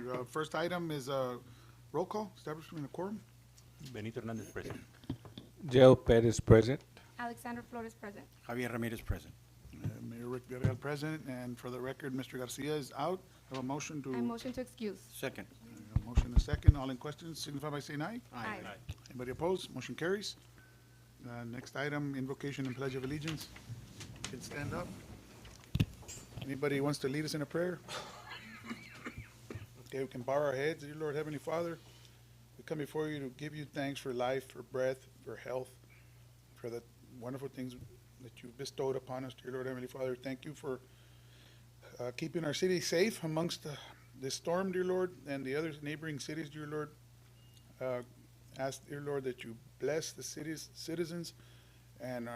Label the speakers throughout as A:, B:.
A: you. First item is roll call, establishment of quorum.
B: Benito Hernandez present.
C: Joe Perez present.
D: Alexander Flores present.
E: Javier Ramirez present.
A: Mayor Rick Villarreal present, and for the record, Mr. Garcia is out. Have a motion to,
D: I motion to excuse.
E: Second.
A: a motion and a second. All in question signify by saying aye.
D: Aye.
A: Anybody opposed? Motion carries. Next item, invocation and pledge of allegiance. Can stand up. Anybody wants to lead us in a prayer? Okay, we can bow our heads. Dear Lord, Heavenly Father, we come before you to give you thanks for life, for breath, for health, for the wonderful things that you've bestowed upon us. Dear Lord, Heavenly Father, thank you for keeping our city safe amongst this storm, dear Lord, and the other neighboring cities, dear Lord. Ask, dear Lord, that you bless the city's citizens and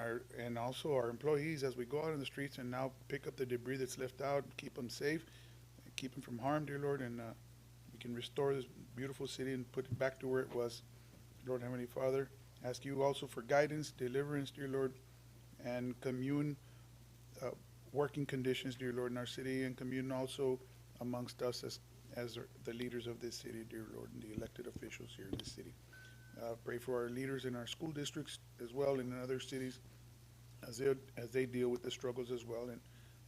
A: also our employees as we go out in the streets and now pick up the debris that's left out, keep them safe, and keep them from harm, dear Lord, and we can restore this beautiful city and put it back to where it was. Lord, Heavenly Father, ask you also for guidance, deliverance, dear Lord, and commune working conditions, dear Lord, in our city, and commune also amongst us as the leaders of this city, dear Lord, and the elected officials here in this city. Pray for our leaders in our school districts as well and in other cities as they deal with the struggles as well, and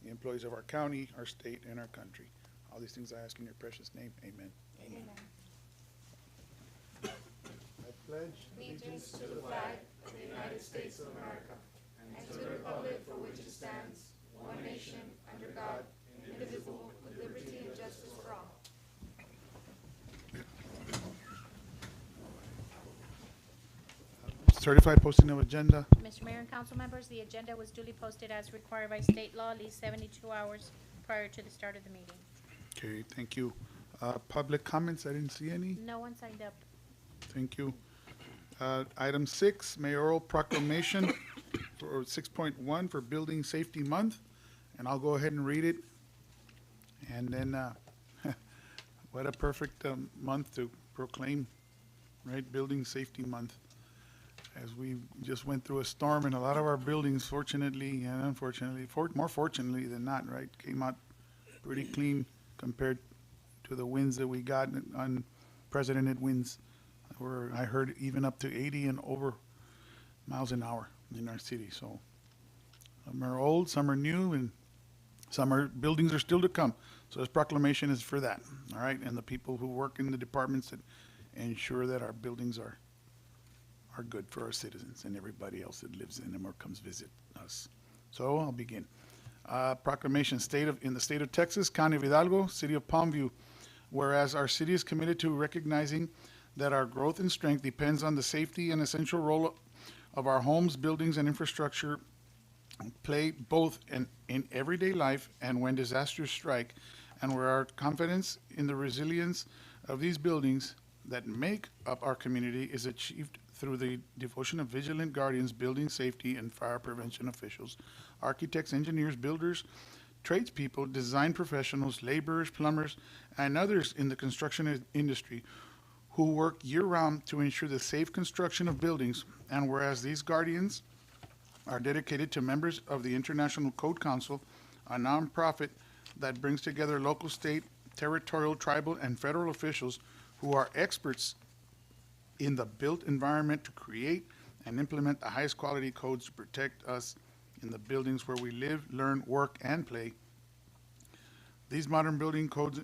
A: the employees of our county, our state, and our country. All these things I ask in your precious name. Amen.
D: Amen.
A: I pledge
D: Allegiance to the flag of the United States of America and to the republic for which it stands, one nation, under God, indivisible, with liberty and justice for all.
A: certified posting of agenda.
F: Mr. Mayor and council members, the agenda was duly posted as required by state law, at least 72 hours prior to the start of the meeting.
A: Okay, thank you. Public comments, I didn't see any.
F: No one signed up.
A: Thank you. Item 6, mayoral proclamation for 6.1 for Building Safety Month, and I'll go ahead and read it. And then, what a perfect month to proclaim, right? Building Safety Month. As we just went through a storm, and a lot of our buildings, fortunately and unfortunately, more fortunately than not, right, came out pretty clean compared to the winds that we got, unprecedented winds. I heard even up to 80 and over miles an hour in our city. So some are old, some are new, and buildings are still to come. So this proclamation is for that, all right? And the people who work in the departments that ensure that our buildings are good for our citizens and everybody else that lives in them or comes visit us. So I'll begin. Proclamation in the state of Texas, County of Hidalgo, City of Palmview, whereas our city is committed to recognizing that our growth and strength depends on the safety and essential role of our homes, buildings, and infrastructure play both in everyday life and when disasters strike, and where our confidence in the resilience of these buildings that make up our community is achieved through the devotion of vigilant guardians, building safety, and fire prevention officials, architects, engineers, builders, tradespeople, design professionals, laborers, plumbers, and others in the construction industry who work year-round to ensure the safe construction of buildings, and whereas these guardians are dedicated to members of the International Code Council, a nonprofit that brings together local, state, territorial, tribal, and federal officials who are experts in the built environment to create and implement the highest quality codes to protect us in the buildings where we live, learn, work, and play. These modern building codes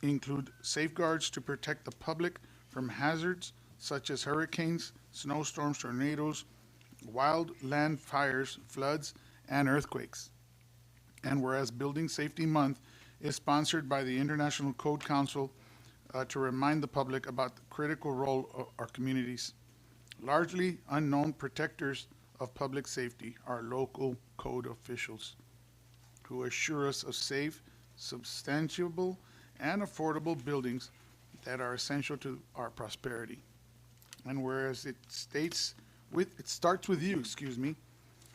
A: include safeguards to protect the public from hazards such as hurricanes, snowstorms, tornadoes, wildland fires, floods, and earthquakes. And whereas Building Safety Month is sponsored by the International Code Council to remind the public about the critical role of our communities. Largely unknown protectors of public safety are local code officials who assure us of safe, substantiable, and affordable buildings that are essential to our prosperity. And whereas it starts with you,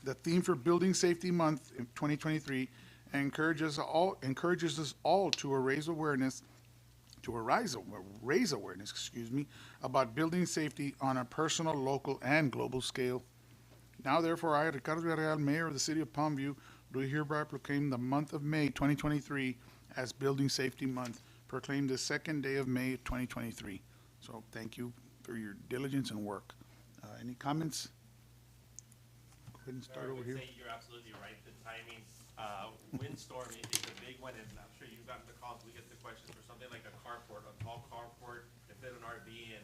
A: the theme for Building Safety Month in 2023 encourages us all to raise awareness about building safety on a personal, local, and global scale. Now, therefore, I, Ricardo Villarreal, Mayor of the City of Palmview, do hereby proclaim the month of May 2023 as Building Safety Month proclaimed the second day of May 2023. So thank you for your diligence and work. Any comments? Go ahead and start over
E: I would
A: here.
E: say you're absolutely right, the timing, windstorm is a big one, and I'm sure you've gotten the calls, we get the questions for something like a carport, a tall carport, that fit an RV, and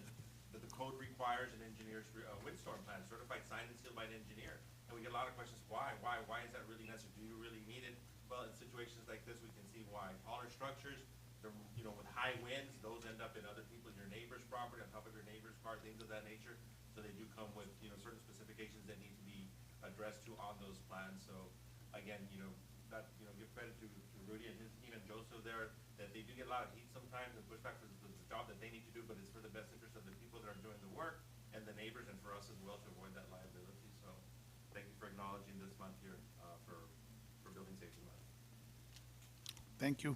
E: that the code requires an engineer's, windstorm plan, certified, signed and sealed by an engineer. And we get a lot of questions, why is that really necessary, do you really need it? Well, in situations like this, we can see why. Taller structures, they're, with high winds, those end up in other people, your neighbor's property, on top of your neighbor's car, things of that nature. So they do come with, certain specifications that need to be addressed to on those plans. So again, give credit to Rudy and his team and Joseph there, that they do get a lot of heat sometimes and pushback for the job that they need to do, but it's for the best interest of the people that are doing the work and the neighbors and for us as well to avoid that liability. So thank you for acknowledging this month here, for Building Safety Month.
A: Thank you.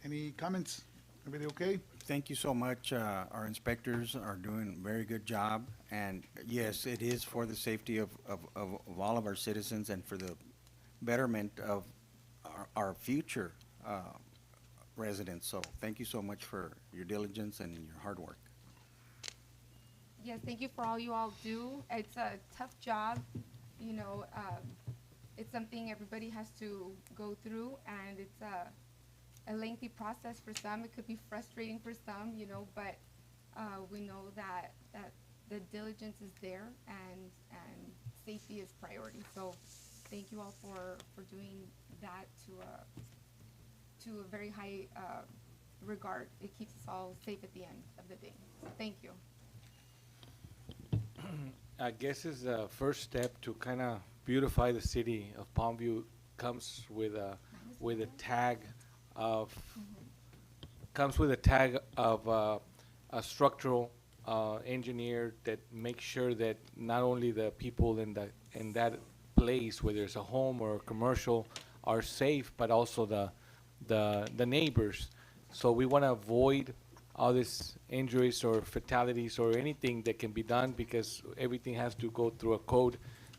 A: Any comments? Everybody okay?
G: Thank you so much. Our inspectors are doing a very good job. And yes, it is for the safety of all of our citizens and for the betterment of our future residents. So thank you so much for your diligence and your hard work.
D: Yes, thank you for all you all do. It's a tough job, it's something everybody has to go through, and it's a lengthy process for some. It could be frustrating for some, but we know that the diligence is there, and safety is priority. So thank you all for doing that to a very high regard. It keeps us all safe at the end of the day. So thank you.
C: I guess is the first step to kind of beautify the city of Palmview. Comes with a tag of a structural engineer that makes sure that not only the people in that place, whether it's a home or a commercial, are safe, but also the neighbors. So we want to avoid all these injuries or fatalities or anything that can be done, because everything has to go through a code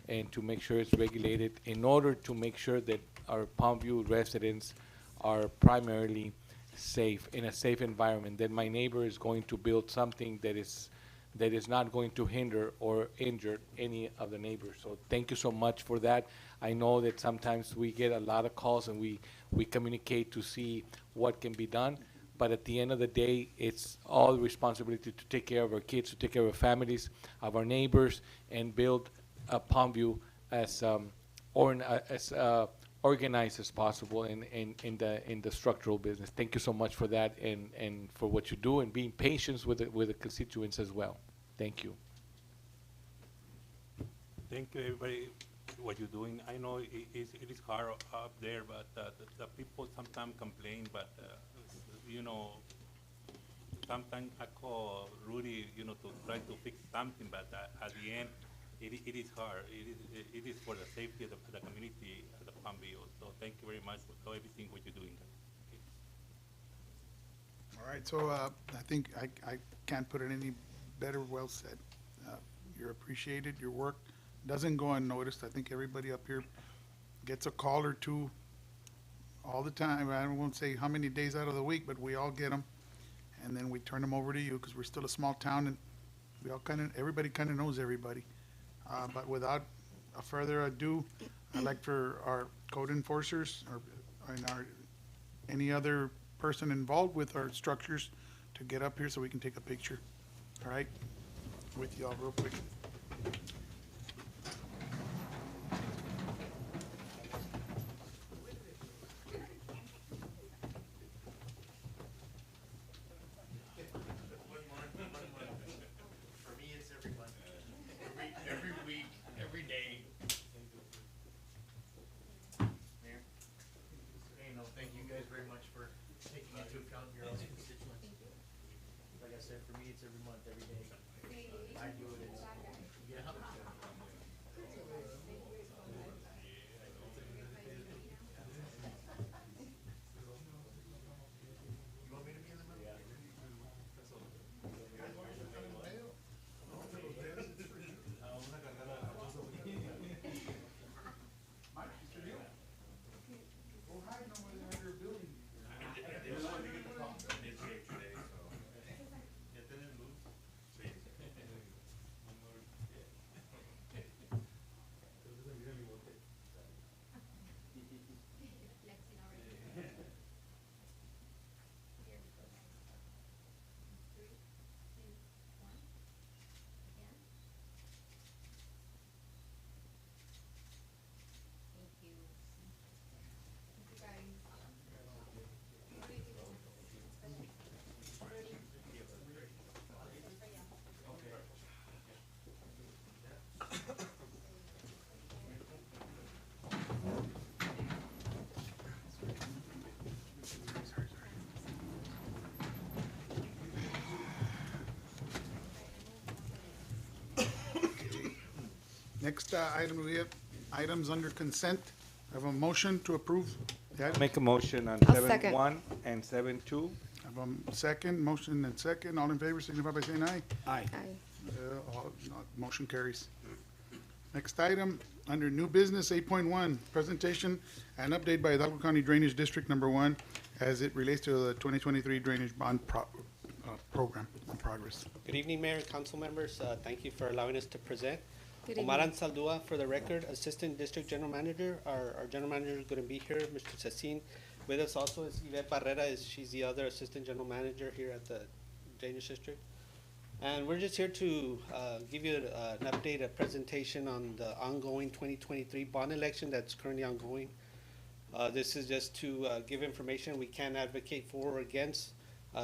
C: and to make sure it's regulated in order to make sure that our Palmview residents are primarily safe, in a safe environment, that my neighbor is going to build something that is not going to hinder or injure any of the neighbors. So thank you so much for that. I know that sometimes we get a lot of calls and we communicate to see what can be done, but at the end of the day, it's all responsibility to take care of our kids, to take care of our families, of our neighbors, and build a Palmview as organized as possible in the structural business. Thank you so much for that, and for what you do, and being patient with the constituents as well. Thank you.
B: Thank you, everybody, what you're doing. I know it is hard up there, but the people sometimes complain, but sometimes I call Rudy, to try to fix something, but at the end, it is hard. It is for the safety of the community of the Palmview. So thank you very much for everything what you're doing.
A: All right, so I think I can't put it any better. Well said. You're appreciated. Your work doesn't go unnoticed. I think everybody up here gets a call or two all the time. I won't say how many days out of the week, but we all get them, and then we turn them over to you, because we're still a small town, and everybody kind of knows everybody. But without further ado, I'd like for our code enforcers and any other person involved with our structures to get up here so we can take a picture. All right? With y'all real quick.
E: For me, it's every month, every week, every day. Mayor? Thank you guys very much for taking into account your own constituents. Like I said, for me, it's every month, every day. I do it, yeah. You want me to be in the middle?
A: Go hide over there under a building. Next item, we have items under consent. I have a motion to approve the item.
C: Make a motion on
D: I'll
C: seven
D: second.
C: one and 7.2.
A: I have a second, motion and second. All in favor, signify by saying aye.
G: Aye.
D: Aye.
A: Motion carries. Next item, under new business, 8.1, presentation and update by Hidalgo County Drainage District Number 1 as it relates to the 2023 drainage bond program in progress.
H: Good evening, Mayor and council members. Thank you for allowing us to present.
D: Good
H: Omaran
D: evening.
H: Saldua, for the record, Assistant District General Manager. Our general manager is going to be here, Mr. Cecin. With us also is Yvette Barrera, she's the other Assistant General Manager here at the Drainage District. And we're just here to give you an update, a presentation on the ongoing 2023 bond election that's currently ongoing. This is just to give information we can't advocate for or against,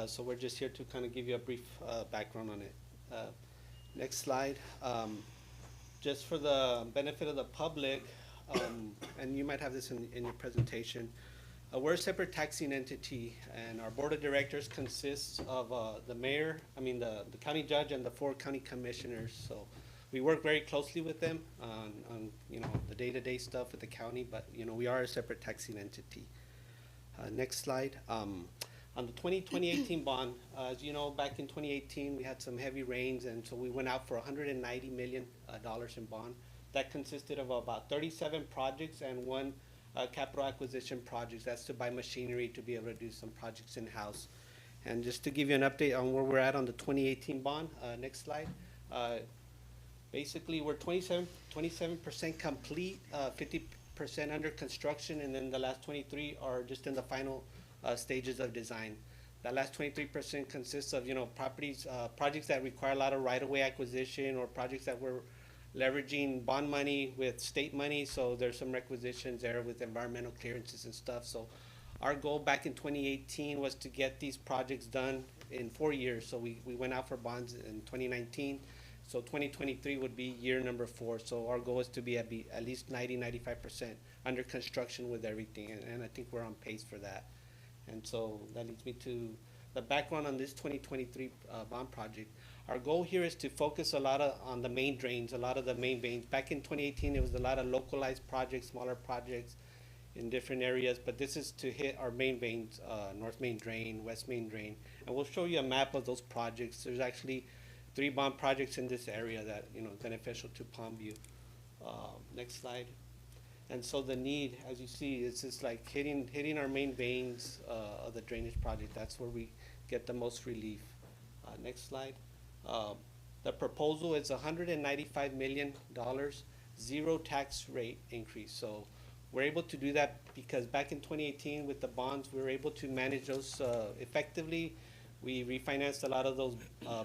H: so we're just here to kind of give you a brief background on it. Next slide. Just for the benefit of the public, and you might have this in your presentation, we're a separate taxing entity, and our board of directors consists of the mayor, the county judge, and the 4 county commissioners. So we work very closely with them on the day-to-day stuff with the county, but we are a separate taxing entity. Next slide. On the 2018 bond, as you know, back in 2018, we had some heavy rains, and so we went out for $190 million in bond. That consisted of about 37 projects and 1 capital acquisition project. That's to buy machinery to be able to do some projects in-house. And just to give you an update on where we're at on the 2018 bond, next slide. Basically, we're 27% complete, 50% under construction, and then the last 23 are just in the final stages of design. That last 23% consists of projects that require a lot of right-of-way acquisition, or projects that we're leveraging bond money with state money. So there's some requisitions there with environmental clearances and stuff. So our goal back in 2018 was to get these projects done in 4 years. So we went out for bonds in 2019. So 2023 would be year number 4. So our goal is to be at least 95% under construction with everything. And I think we're on pace for that. And so that leads me to the background on this 2023 bond project. Our goal here is to focus a lot on the main drains, a lot of the main veins. Back in 2018, it was a lot of localized projects, smaller projects in different areas, but this is to hit our main veins, North Main Drain, West Main Drain. And we'll show you a map of those projects. There's actually 3 bond projects in this area that, beneficial to Palmview. Next slide. And so the need, as you see, is just like hitting our main veins of the drainage project. That's where we get the most relief. Next slide. The proposal is $195 million, 0 tax rate increase. So we're able to do that because back in 2018 with the bonds, we were able to manage those effectively. We refinanced a lot of those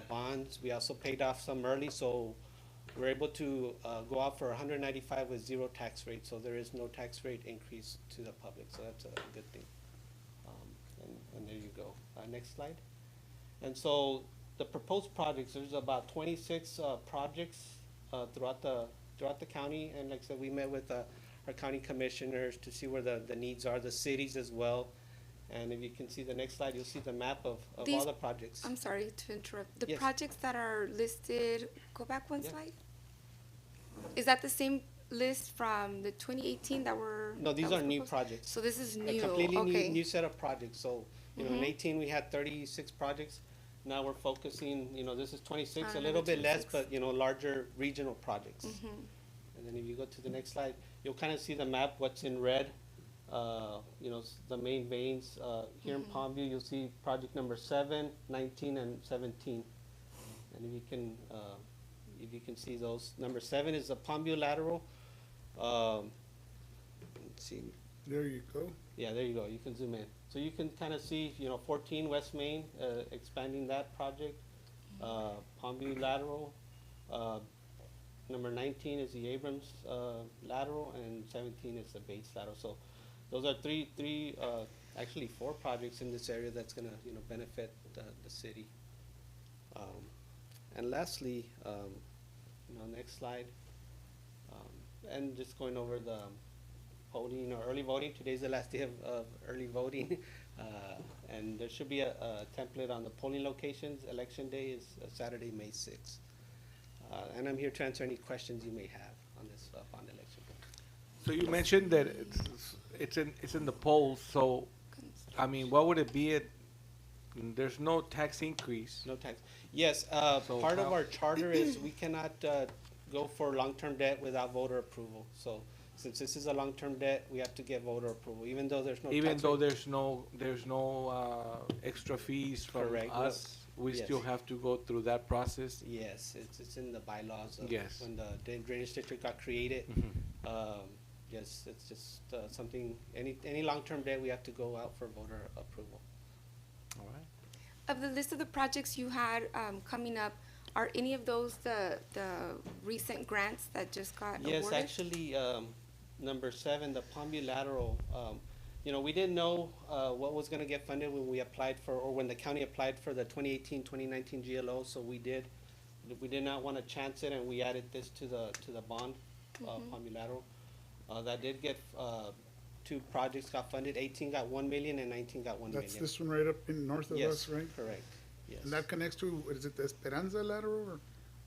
H: bonds. We also paid off some early, so we're able to go out for 195 with 0 tax rate. So there is no tax rate increase to the public. So that's a good thing. And there you go. Next slide. And so the proposed projects, there's about 26 projects throughout the county. And like I said, we met with our county commissioners to see where the needs are, the cities as well. And if you can see the next slide, you'll see the map of all the projects.
D: I'm sorry to interrupt. The
H: Yes.
D: projects that are listed, go back 1
H: Yeah.
D: slide. Is that the same list from the 2018 that were?
H: No, these
D: that
H: are
D: was
H: new
D: proposed?
H: projects.
D: So this is
H: A
D: new,
H: completely
D: okay.
H: new set of projects. So, in
D: Mhm.
H: 18, we had 36 projects. Now we're focusing, this is 26, a
D: Another
H: little bit less,
D: 26.
H: but, larger regional projects.
D: Mhm.
H: And then if you go to the next slide, you'll kind of see the map, what's in red. The main veins. Here in Palmview, you'll see project number 7, 19, and 17. And if you can see those, number 7 is the Palmview lateral. Let's see.
A: There you go.
H: Yeah, there you go. You can zoom in. So you can kind of see, 14 West Main, expanding that project. Palmview lateral. Number 19 is the Abrams lateral, and 17 is the Bates lateral. So those are actually 4 projects in this area that's going to benefit the city. And lastly, next slide. And just going over the voting or early voting. Today's the last day of early voting. And there should be a template on the polling locations. Election day is Saturday, May 6th. And I'm here to answer any questions you may have on upon election.
C: So you mentioned that it's in the polls, so, I mean, what would it be at, there's no tax increase.
H: No tax. Yes,
C: So
H: part of
C: how-
H: our charter is we cannot go for long-term debt without voter approval. So since this is a long-term debt, we have to get voter approval, even though there's no tax.
C: Even though
H: rate.
C: there's no extra fees from
H: Correct, no.
C: us, we
H: Yes.
C: still have to go through that process?
H: Yes, it's in the bylaws of
C: Yes.
H: when the drainage district got created.
C: Mhm.
H: Yes, it's just something, any long-term debt, we have to go out for voter approval.
C: All right.
D: Of the list of the projects you had coming up, are any of those the recent grants that just got awarded?
H: Yes, actually, number 7, the Palmview lateral, you know, we didn't know what was gonna get funded when we applied for, or when the county applied for the 2018-2019 GLO, so we did not wanna chance it, and we added this to the bond, Palmview lateral. That did get, 2 projects got funded, 18 got 1 million and 19 got 1 million.
A: That's this one right up in north of
H: Yes,
A: us, right?
H: correct, yes.
A: And that connects to, what is it, the Esperanza lateral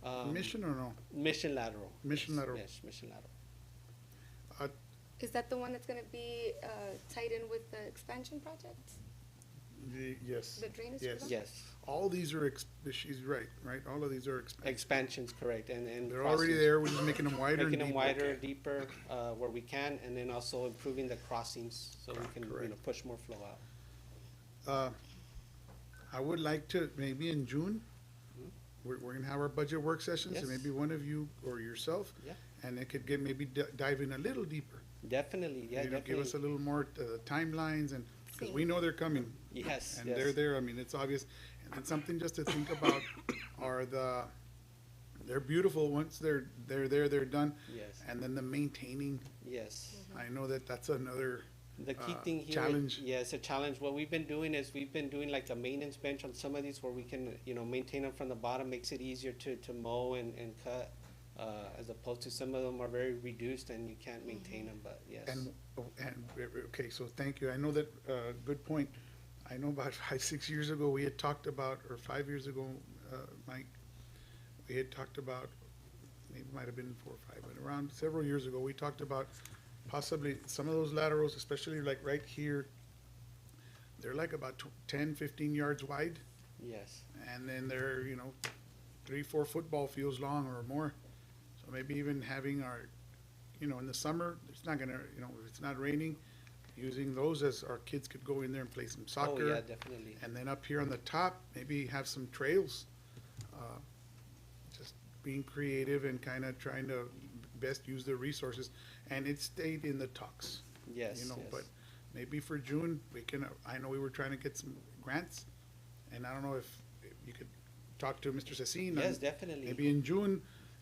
A: or Mission or no?
H: Mission lateral.
A: Mission
H: Yes,
A: lateral.
H: Yes, mission lateral.
D: Is that the one that's gonna be tied in with the expansion project?
A: Yes.
D: The drainage
A: Yes.
D: program?
H: Yes,
A: All these are, she's right? All of these are expansion.
H: expansions, correct, and
A: They're already
H: crossings.
A: there, we're just making them wider and
H: Making them
A: deeper.
H: wider, deeper, where we can, and then also improving the crossings, so we can, you
A: Correct.
H: know, push more flow out.
A: I would like to, maybe in June, we're gonna have our budget work sessions, and
H: Mm-hmm. Yes.
A: maybe one of you or yourself,
H: Yeah.
A: and it could get, maybe dive in a little deeper.
H: Definitely, yeah,
A: You know, give us a
H: definitely,
A: little more timelines, and, because we know they're coming,
H: yes,
A: and they're
H: yes,
A: there, I mean, it's obvious. And then something just to think about are they're beautiful once they're there, they're done,
H: yes,
A: and then the maintaining,
H: yes.
A: I know that's another,
H: The key thing here,
A: challenge.
H: yes, a challenge, what we've been doing is, we've been doing like a maintenance bench on some of these where we can, you know, maintain them from the bottom, makes it easier to mow and cut, as opposed to some of them are very reduced and you can't maintain them, but yes.
A: and, okay, so thank you, I know that, good point. I know about 5, 6 years ago, we had talked about, or 5 years ago, Mike, we had talked about, maybe it might have been 4 or 5, but around several years ago, we talked about possibly some of those laterals, especially like right here, they're like about 10, 15 yards wide,
H: Yes,
A: and then they're, 3, 4 football fields long or more. So maybe even having our, in the summer, it's not gonna, if it's not raining, using those as our kids could go in there and play some
H: oh,
A: soccer.
H: yeah, definitely,
A: And then up here on the top, maybe have some trails. Just being creative and kind of trying to best use the resources. And it stayed in the talks,
H: yes, yes.
A: but maybe for June, we can, I know we were trying to get some grants. And I don't know if you could talk to Mr. Cecine.
H: Yes,
A: and
H: definitely.
A: Maybe in June,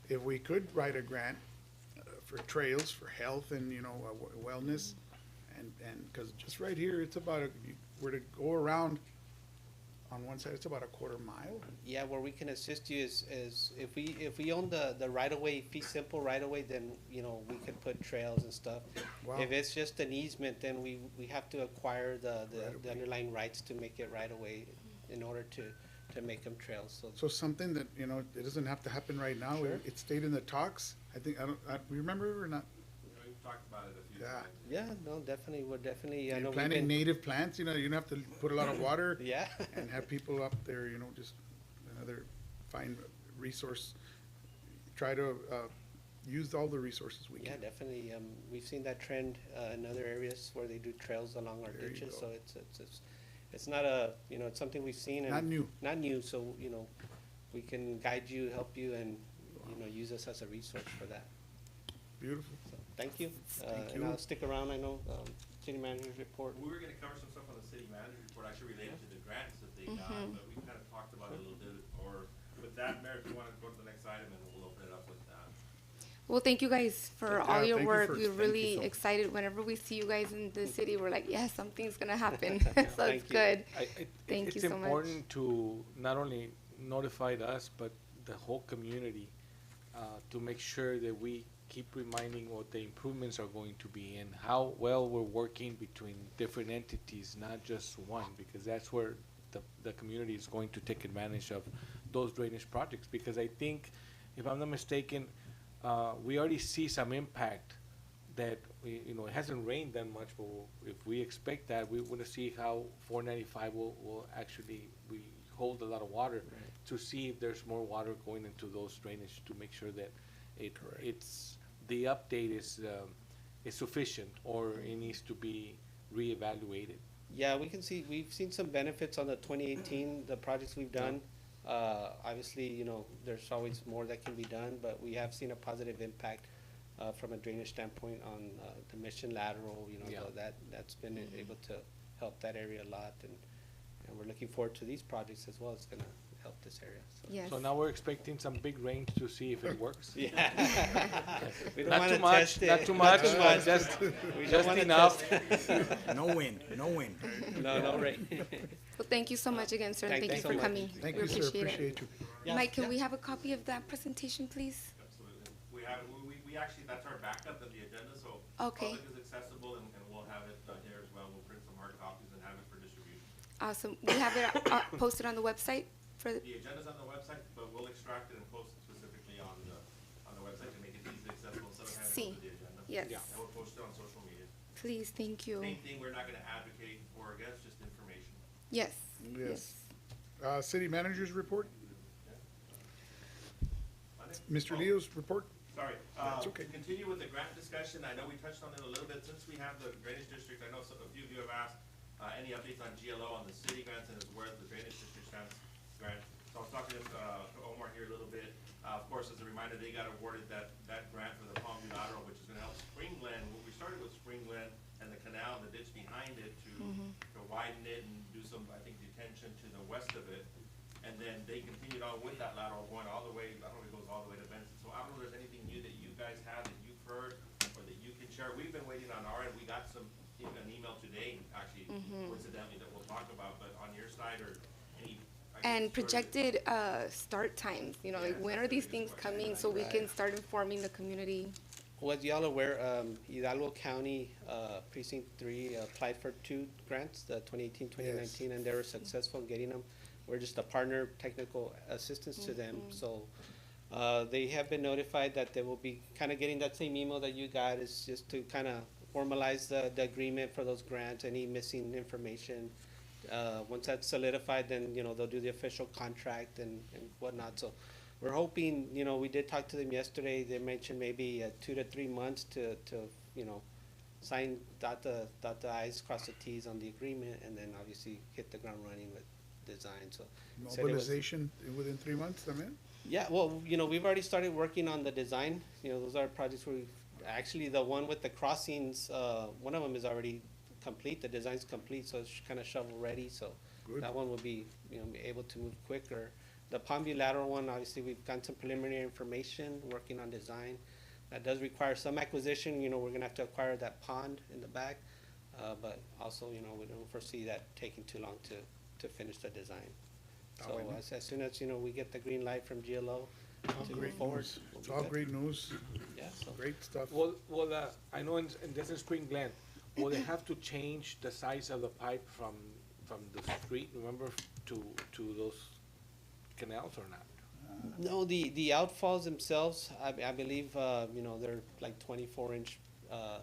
A: if we could write a grant for trails, for health and, wellness. And, because just right here, it's about, if you were to go around on one side, it's about a quarter mile.
H: Yeah, where we can assist you is if we own the right of way, fee simple right of way, then, you know, we could put trails and stuff.
A: Wow.
H: If it's just an easement, then we have to acquire the
A: Right-of-way.
H: underlying rights to make it right of way in order to make them trails, so.
A: So something that, it doesn't have to happen right now.
H: Sure.
A: It stayed in the talks. I think, we remember or not?
E: We've talked about it a few
A: Yeah.
E: times.
H: Yeah, no, definitely, we're definitely, I
A: And
H: know we've
A: planting
H: been,
A: native plants, you don't have to put a lot of water.
H: yeah.
A: And have people up there, just another find resource, try to, use all the resources we
H: Yeah,
A: can.
H: definitely, we've seen that trend, in other areas where they do trails along our
A: There you
H: ditches,
A: go.
H: so it's not a, it's something we've seen and.
A: Not new.
H: Not new, so, we can guide you, help you, and, use us as a resource for that.
A: Beautiful.
H: So, thank you.
A: Thank
H: And
A: you.
H: I'll stick around, I know, city manager's report.
E: We were gonna cover some stuff on the city manager report, actually related to the grants that they got, but we kind of talked about it a little bit, or with that, Mayor, if you wanna go to the next item, and we'll open it up with that.
D: Well, thank you guys for
A: Yeah,
D: all your
A: thank you
D: work.
A: for-
D: We're
A: thank you
D: really
A: so much.
D: excited. Whenever we see you guys in the city, we're like, yeah, something's gonna happen. So
H: Thank
D: it's
H: you.
D: good.
C: It's
D: Thank you so much.
C: important to not only notify us, but the whole community, to make sure that we keep reminding what the improvements are going to be and how well we're working between different entities, not just one, because that's where the community is going to take advantage of those drainage projects. Because I think, if I'm not mistaken, we already see some impact that it hasn't rained that much, but if we expect that, we want to see how 495 will actually hold a lot of water to see if there's more water going into those drainage to make sure that the update is sufficient or it needs to be reevaluated.
H: Yeah, we've seen some benefits on the 2018, the projects we've done. Obviously, there's always more that can be done, but we have seen a positive impact from a drainage standpoint on the Mission lateral,
C: Yeah.
H: that's been able to help that area a lot, and we're looking forward to these projects as well. It's gonna help this area, so.
D: Yes.
C: So now we're expecting some big rain to see if it works.
H: Yeah. We don't
C: Not
H: wanna
C: too much,
H: test it.
C: not too much,
H: Not too
C: but
H: much.
C: just,
H: We don't
C: just
H: wanna
C: enough.
H: test it.
G: No wind, no wind.
H: No rain.
D: Well, thank you so much again, sir, and
H: Thank
D: thank
H: you
D: you
H: so
D: for
H: much.
D: coming.
A: Thank
D: We
A: you, sir,
D: appreciate it.
A: appreciate you.
H: Yeah,
D: Mike, can
H: yeah.
D: we have a copy of that presentation, please?
E: Absolutely. We actually, that's our backup of the agenda, so.
D: Okay.
E: Public is accessible and we'll have it here as well. We'll print some hard copies and have it for distribution.
D: Awesome. We have it posted on the website for the,
E: The agenda's on the website, but we'll extract it and post it specifically on the website to make it easily accessible instead of having to
D: See.
E: go to the agenda.
D: yes.
C: Yeah.
E: And we'll post it on social media.
D: Please, thank you.
E: Same thing, we're not gonna advocate for or against, just information.
D: Yes.
A: Yes. City managers report,
E: Monday?
A: Mr.
E: Oh,
A: Leo's report.
E: Sorry,
A: That's
E: to
A: okay.
E: continue with the grant discussion, I know we touched on it a little bit, since we have the drainage district, I know a few of you have asked, any updates on GLO on the city grants and as well as the drainage district grant. So I was talking to Omar here a little bit, of course, as a reminder, they got awarded that grant for the Palmview lateral, which is gonna help Spring Glen. We started with Spring Glen and the canal, and the ditch behind it to widen it and do some, I think, detention to the west of it. And then they continued on with that lateral going all the way, I don't know if it goes all the way to Benson. So I don't know if there's anything new that you guys have that you've heard or that you can share. We've been waiting on our end. We got an email today, actually, coincidentally, that we'll talk about, but on your side or any. I guess,
D: And
E: sort of-
D: projected start times, like when are these things coming so we can start informing the community?
H: Was y'all aware, Hidalgo County, Precinct 3 applied for 2 grants, the 2018, 2019, and they were successful in getting them. We're just a partner, technical assistance to them, so they have been notified that they will be kind of getting that same email that you got, is just to kind of formalize the agreement for those grants, any missing information. Once that's solidified, then, they'll do the official contract and whatnot, so we're hoping, we did talk to them yesterday, they mentioned maybe 2 to 3 months to sign, dot the i's, cross the t's on the agreement, and then obviously hit the ground running with design, so. said it was-
A: Mobilization within 3 months, I mean?
H: Yeah, well, we've already started working on the design, those are projects where actually the one with the crossings, one of them is already complete, the design's complete, so it's kind of shovel ready, so
A: Good.
H: that one will be, be able to move quicker. The Palmview lateral one, obviously, we've gotten some preliminary information, working on design. That does require some acquisition, we're gonna have to acquire that pond in the back, but also, we don't foresee that taking too long to finish the design.
A: Ah,
H: So
A: bueno.
H: as soon as, we get the green light from GLO
A: All
H: to move
A: great
H: forward.
A: news.
H: we'll
A: It's
H: be
A: all
H: good.
A: great news,
H: Yeah, so.
A: great stuff.
C: Well, I know in this is Spring Glen, will they have to change the size of the pipe from the street, remember, to those canals or not?
H: No, the outfalls themselves, I believe, they're like 24-inch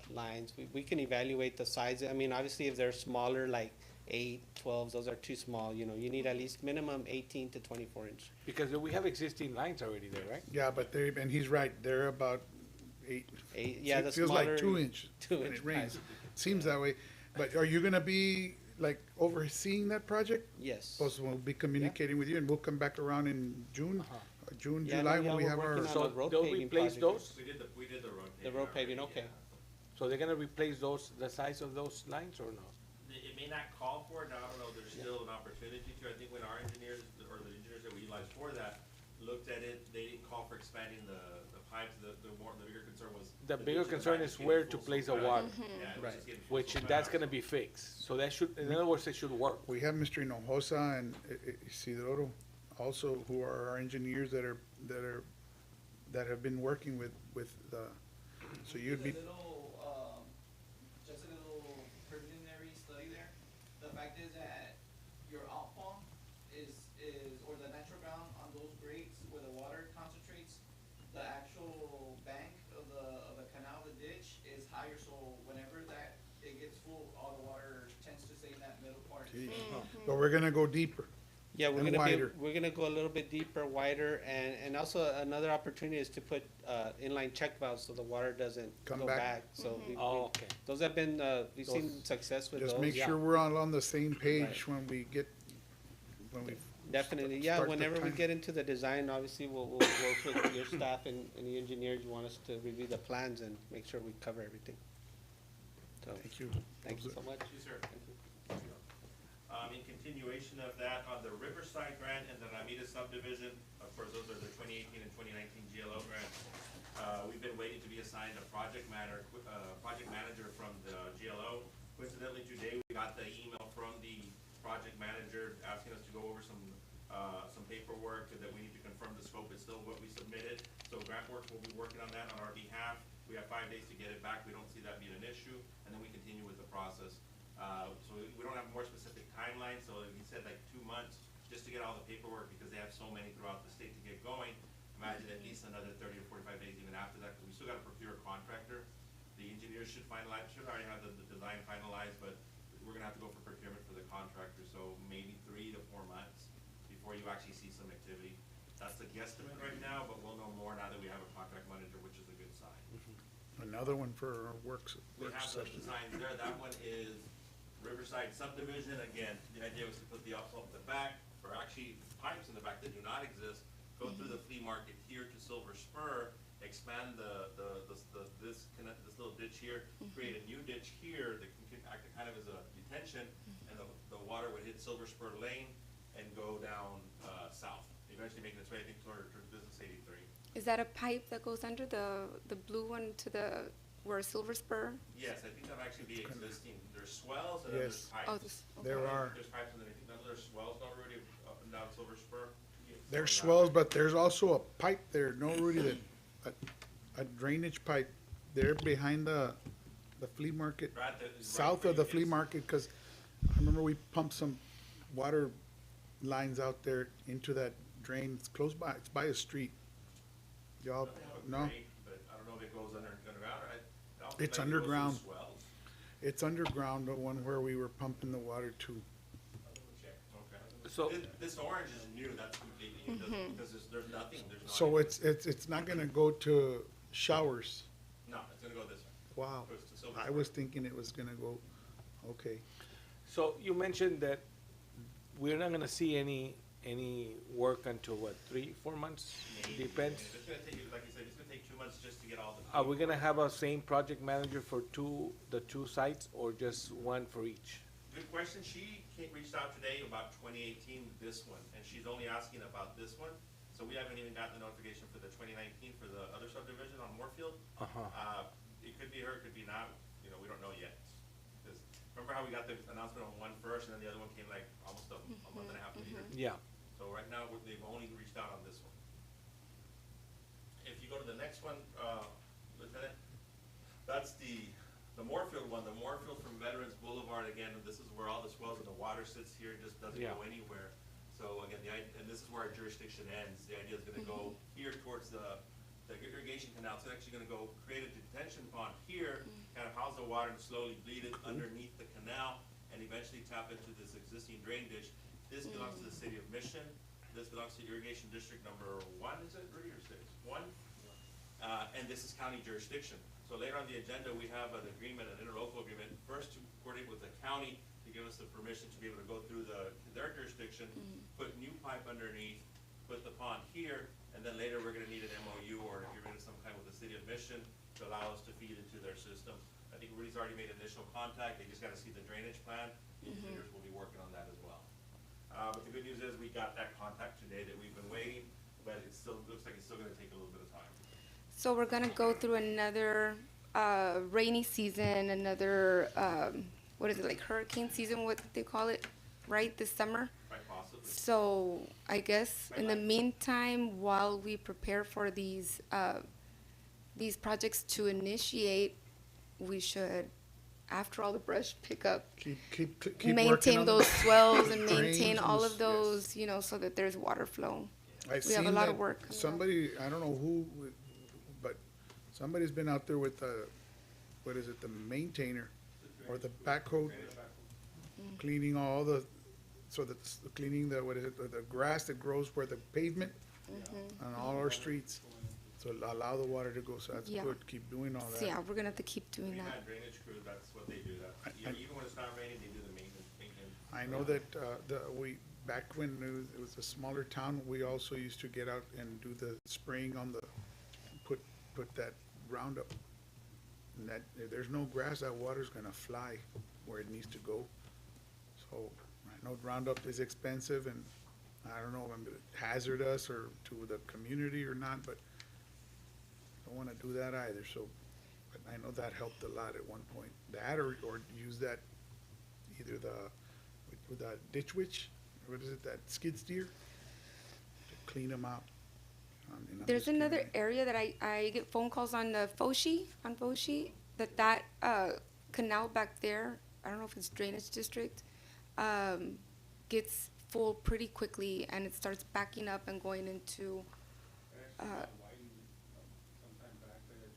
H: lines. We can evaluate the size. I mean, obviously, if they're smaller, like 8, 12, those are too small, you need at least minimum 18 to 24-inch.
C: Because we have existing lines already there, right?
A: Yeah, but and he's right, they're about 8.
H: Yeah,
A: It
H: the
A: feels
H: smaller.
A: like 2 inch when
H: 2-inch
A: it rains.
H: pipe.
A: Seems that way. But are you gonna be like overseeing that project?
H: Yes.
A: Plus, we'll be communicating with you, and we'll come back around in June,
C: Uh-huh.
A: June,
H: Yeah,
A: July,
H: no,
A: when we
H: we're
A: have our.
H: working on
C: So
H: the road
C: they'll
H: paving
C: replace
H: project.
C: those?
E: We did the road
H: The
E: paving.
H: road paving,
E: already,
H: okay.
E: yeah.
C: So they're gonna replace the size of those lines or no?
E: It may not call for it, now I don't know, there's still an opportunity to, I think when our engineers, or the engineers that we utilized for that, looked at it, they didn't call for expanding the pipes, the bigger concern was.
C: The bigger
E: ditch in
C: concern
E: back
C: is
E: getting
C: where
E: full
C: to
E: so
C: place the
E: fast.
C: water.
E: Yeah, it was
H: Right.
E: just getting full
C: Which
E: so
C: that's
E: fast.
C: gonna be fixed, so that should, in other words, it should work.
A: We have Mr. Hinojosa and Isidoro also, who are our engineers that have been working with the, so you'd be,
I: Just a little preliminary study there. The fact is that your outfall is, or the natural ground on those grades where the water concentrates, the actual bank
A: But we're gonna go deeper.
H: Yeah, we're
A: And
H: gonna
A: wider.
H: we're gonna go a little bit deeper, wider, and also another opportunity is to put, inline check valves so the water doesn't
A: Come
H: go
A: back.
H: back, so.
C: Oh, okay.
H: Those have been, we've seen
C: Those-
H: success with those.
A: Just make
C: yeah.
A: sure we're all on the same page
H: Right.
A: when we get, when we.
H: Definitely, yeah,
A: start the
H: whenever we
A: time.
H: get into the design, obviously, we'll work with your staff and the engineers, you want us to review the plans and make sure we cover everything. So,
A: Thank you.
H: thank you so much.
E: Thank you, sir.
H: Thank you.
E: In continuation of that, on the Riverside grant and the Ramirez subdivision, of course, those are the 2018 and 2019 GLO grants. We've been waiting to be assigned a project manager from the GLO. Coincidentally, today we got the email from the project manager asking us to go over some paperwork that we need to confirm the scope is still what we submitted. So GrantWorks will be working on that on our behalf. We have 5 days to get it back. We don't see that being an issue, and then we continue with the process. So we don't have more specific timelines, so he said like 2 months just to get all the paperwork because they have so many throughout the state to get going. Imagine at least another 30 or 45 days even after that, because we still gotta procure a contractor. The engineers should already have the design finalized, but we're gonna have to go for procurement for the contractor, so maybe 3 to 4 months before you actually see some activity. That's the guesstimate right now, but we'll know more now that we have a contract manager, which is a good sign.
A: Another one for our works
E: We have the
A: session.
E: designs there, that one is Riverside subdivision, again, the idea was to put the upslope in the back, or actually pipes in the back that do not exist, go through the flea market here to Silver Spur, expand this little ditch here, create a new ditch here that can act kind of as a detention, and the water would hit Silver Spur Lane and go down, south, eventually making its way, I think, toward Business 83.
D: Is that a pipe that goes under the blue one to where Silver Spur?
E: Yes, I think that might actually be existing, there's swells and then there's
A: Yes.
E: pipes.
D: Oh, this, okay.
A: There are.
E: There's pipes and then I think none of there's swells already up and down Silver Spur.
A: There's swells, but there's also a pipe there, no, Rudy, a drainage pipe there behind the flea market,
E: Right, that is right
A: south
E: where
A: of the
E: you
A: flea
E: get-
A: market, cause I remember we pumped some water lines out there into that drain, it's close by, it's by a street. Y'all,
E: They have a
A: no,
E: grate, but I don't know if it goes underground or I don't think
A: It's
E: that goes through
A: underground.
E: swells.
A: it's underground, the one where we were pumping the water to.
E: Okay.
C: So-
E: This orange is new, that's completely new, because there's nothing, there's no.
A: So it's not gonna go to showers.
E: No, it's gonna go this way.
A: Wow.
E: Goes to Silver
A: I
E: Spur.
A: was thinking it was gonna go, okay.
C: So you mentioned that we're not gonna see any work until what, 3, 4 months?
E: Maybe.
C: Depends.
E: It's gonna take, like you said, it's gonna take 2 months just to get all the.
C: Are we gonna have a same project manager for the two sites or just one for each?
E: Good question. She reached out today about 2018, this one, and she's only asking about this one. So we haven't even gotten the notification for the 2019 for the other subdivision on Moorfield.
C: Uh-huh.
E: It could be her, it could be not, we don't know yet. 'Cause remember how we got the announcement on one first and then the other one came like almost a month and a half later?
C: Yeah.
E: So right now, they've only reached out on this one. If you go to the next one, Lieutenant, that's the Moorfield one, the Moorfield from Veterans Boulevard, again, this is where all the swells and the water sits here, just doesn't
C: Yeah.
E: go anywhere. So again, and this is where our jurisdiction ends, the idea is gonna go here towards the irrigation canal, it's actually gonna go create a detention pond here, kind of house the water and slowly bleed it underneath the canal, and eventually tap into this existing drain ditch. This belongs to the city of Mission, this belongs to irrigation district number 1, is it, 3 or 6? 1? And this is county jurisdiction. So later on the agenda, we have an agreement, an interlocal agreement, first to coordinate with the county to give us the permission to be able to go through their jurisdiction, put new pipe underneath, put the pond here, and then later we're gonna need an MOU or an agreement of some kind with the city of Mission to allow us to feed into their system. I think Rudy's already made initial contact, they just gotta see the drainage plan, the engineers will be working on that as well. But the good news is we got that contact today that we've been waiting, but it still looks like it's still gonna take a little bit of time.
D: So we're gonna go through another rainy season, another what is it, like hurricane season, what they call it, right, this summer?
E: Quite possibly.
D: So I guess in the meantime, while we prepare for these projects to initiate, we should, after all the brush pickup,
A: Keep working
D: maintain
A: on
D: those
A: the
D: swells and
A: drains
D: maintain
A: and
D: all
A: the-
D: of those, you know, so that there's water flow.
A: I've
D: We have a
A: seen
D: lot of
A: that
D: work coming up.
A: somebody, I don't know who, but somebody's been out there with the, what is it, the maintainer or the backhoe, cleaning all the, so that's cleaning the, what is it, the grass that grows where the pavement on all our streets. So allow the water to go, so that's
D: Yeah.
A: good, keep doing all
D: So
A: that.
D: yeah, we're gonna have to keep doing
E: We
D: that.
E: had drainage crew, that's what they do, that, even when it's not raining, they do the maintenance.
A: I know that, back when it was a smaller town, we also used to get out and do the spraying on the, put that Roundup. And that, if there's no grass, that water's gonna fly where it needs to go. So, I know Roundup is expensive and I don't know if it's hazardous or to the community or not, but don't wanna do that either, so, but I know that helped a lot at one point. That or use that, either with that ditch witch, what is it, that skid steer? To clean them out. And I'm
D: There's
A: just
D: another
A: kidding.
D: area that I get phone calls on the Foshi, that canal back there, I don't know if it's drainage district, gets full pretty quickly and it starts backing up and going into,
J: Sometime back, drainage.